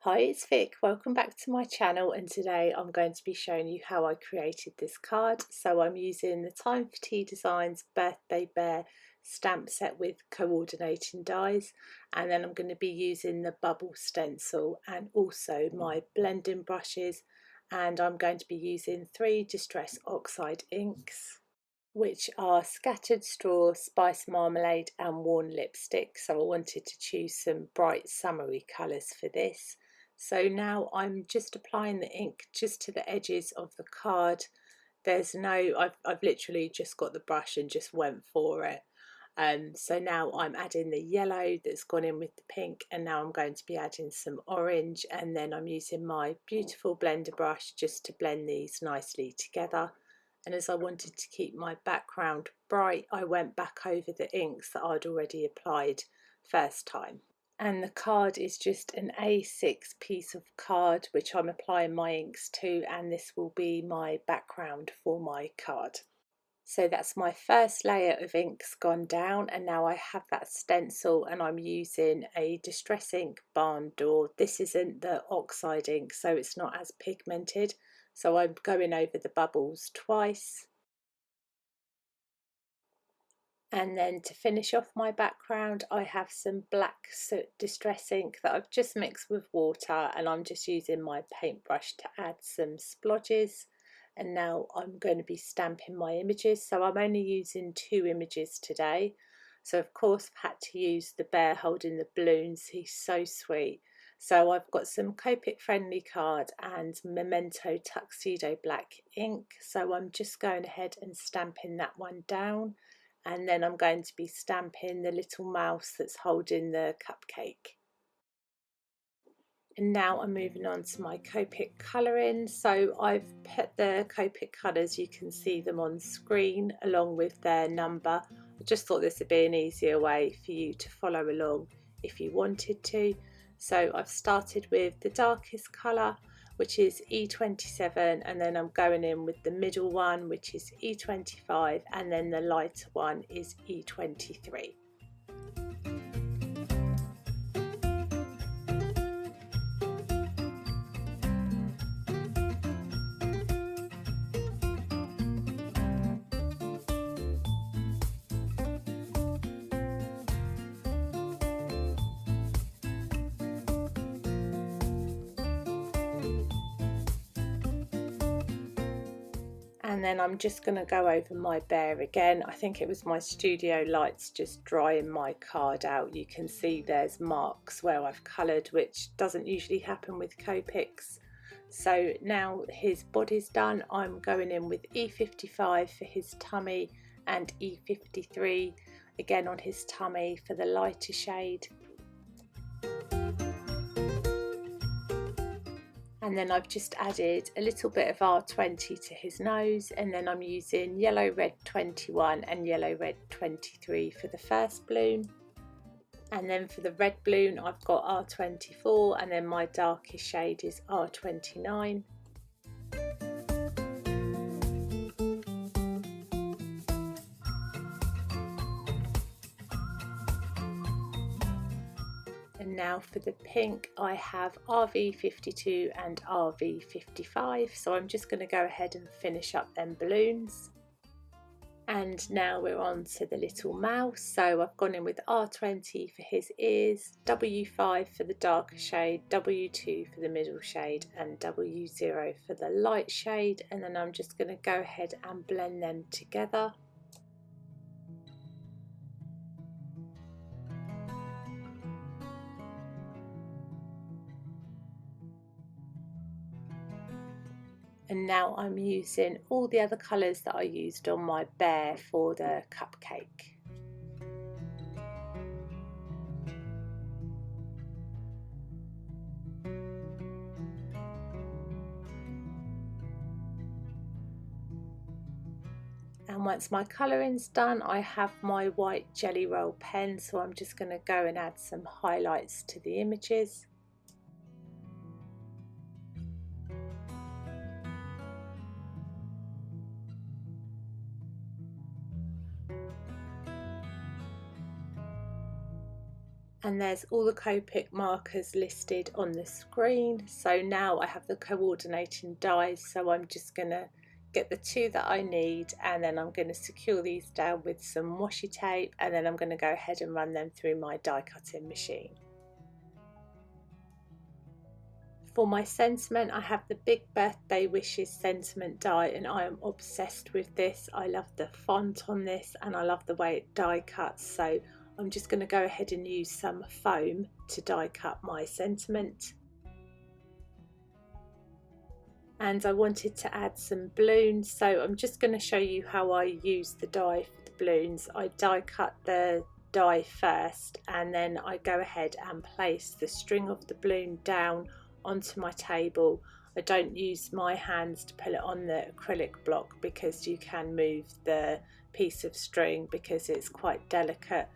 Hi, it's Vic. Welcome back to my channel, and today I'm going to be showing you how I created this card. So I'm using the Time for Tea Designs Birthday Bear stamp set with coordinating dies, and then I'm going to be using the bubble stencil and also my blending brushes, and I'm going to be using 3 Distress Oxide inks, which are Scattered Straw, Spice Marmalade and Worn Lipstick. So I wanted to choose some bright summery colours for this. So now I'm just applying the ink just to the edges of the card. There's no, I've literally just got the brush and just went for it. So now I'm adding the yellow that's gone in with the pink, and now I'm going to be adding some orange, and then I'm using my beautiful blender brush just to blend these nicely together. And as I wanted to keep my background bright, I went back over the inks that I'd already applied first time. And the card is just an A6 piece of card which I'm applying my inks to, and this will be my background for my card. So that's my first layer of inks gone down, and now I have that stencil and I'm using a Distress ink Barn Door. This isn't the Oxide ink, so it's not as pigmented. So I'm going over the bubbles twice. And then to finish off my background, I have some black Distress ink that I've just mixed with water, and I'm just using my paintbrush to add some splodges. And now I'm going to be stamping my images. So I'm only using 2 images today. So of course I've had to use the bear holding the balloons. He's so sweet. So I've got some Copic friendly card and Memento Tuxedo black ink. So I'm just going ahead and stamping that one down. And then I'm going to be stamping the little mouse that's holding the cupcake. And now I'm moving on to my Copic colouring. So I've put the Copic colours, you can see them on screen along with their number. I just thought this would be an easier way for you to follow along if you wanted to. So I've started with the darkest colour, which is E27, and then I'm going in with the middle one, which is E25, and then the lighter one is E23. And then I'm just going to go over my bear again. I think it was my studio lights just drying my card out. You can see there's marks where I've coloured, which doesn't usually happen with Copics. So now his body's done, I'm going in with E55 for his tummy and E53 again on his tummy for the lighter shade. And then I've just added a little bit of R20 to his nose, and then I'm using yellow red 21 and yellow red 23 for the first balloon. And then for the red balloon I've got R24, and then my darkest shade is R29. And now for the pink I have RV52 and RV55, so I'm just going to go ahead and finish up them balloons. And now we're on to the little mouse. So I've gone in with R20 for his ears, W5 for the darker shade, W2 for the middle shade, and W0 for the light shade. And then I'm just going to go ahead and blend them together. And now I'm using all the other colours that I used on my bear for the cupcake. And once my colouring's done, I have my white Jelly Roll pen, so I'm just going to go and add some highlights to the images. And there's all the Copic markers listed on the screen. So now I have the coordinating dies, so I'm just going to get the 2 that I need, and then I'm going to secure these down with some washi tape, and then I'm going to go ahead and run them through my die cutting machine. For my sentiment, I have the Big Birthday Wishes sentiment die, and I am obsessed with this. I love the font on this and I love the way it die cuts, so I'm just going to go ahead and use some foam to die cut my sentiment. And I wanted to add some balloons, so I'm just going to show you how I use the die for the balloons. I die cut the die first, and then I go ahead and place the string of the balloon down onto my table. I don't use my hands to pull it on the acrylic block because you can move the piece of string because it's quite delicate.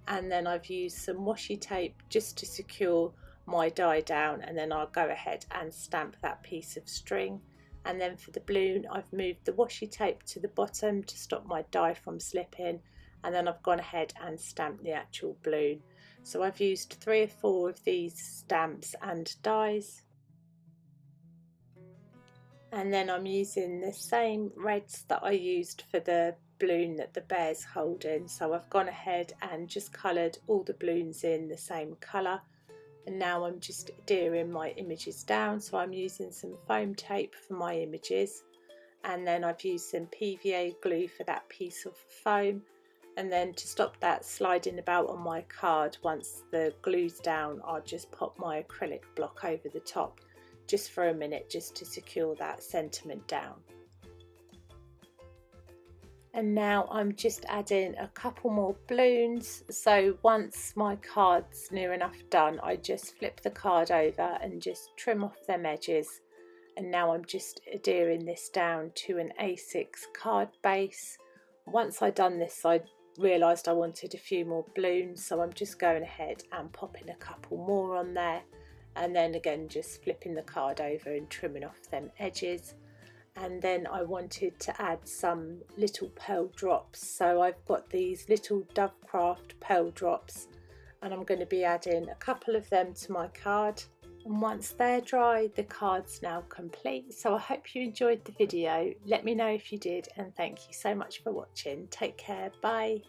And then I've used some washi tape just to secure my die down, and then I'll go ahead and stamp that piece of string. And then for the balloon, I've moved the washi tape to the bottom to stop my die from slipping, and then I've gone ahead and stamped the actual balloon. So I've used 3 or 4 of these stamps and dies. And then I'm using the same reds that I used for the balloon that the bear's holding. So I've gone ahead and just coloured all the balloons in the same colour. And now I'm just adhering my images down. So I'm using some foam tape for my images. And then I've used some PVA glue for that piece of foam. And then to stop that sliding about on my card, once the glue's down, I'll just pop my acrylic block over the top just for a minute, just to secure that sentiment down. And now I'm just adding a couple more balloons. So once my card's near enough done, I just flip the card over and just trim off them edges. And now I'm just adhering this down to an A6 card base. Once I'd done this, I realised I wanted a few more balloons, so I'm just going ahead and popping a couple more on there. And then again just flipping the card over and trimming off them edges. And then I wanted to add some little pearl drops, so I've got these little Dovecraft pearl drops, and I'm going to be adding a couple of them to my card. And once they're dry, the card's now complete. So I hope you enjoyed the video. Let me know if you did, and thank you so much for watching. Take care, bye.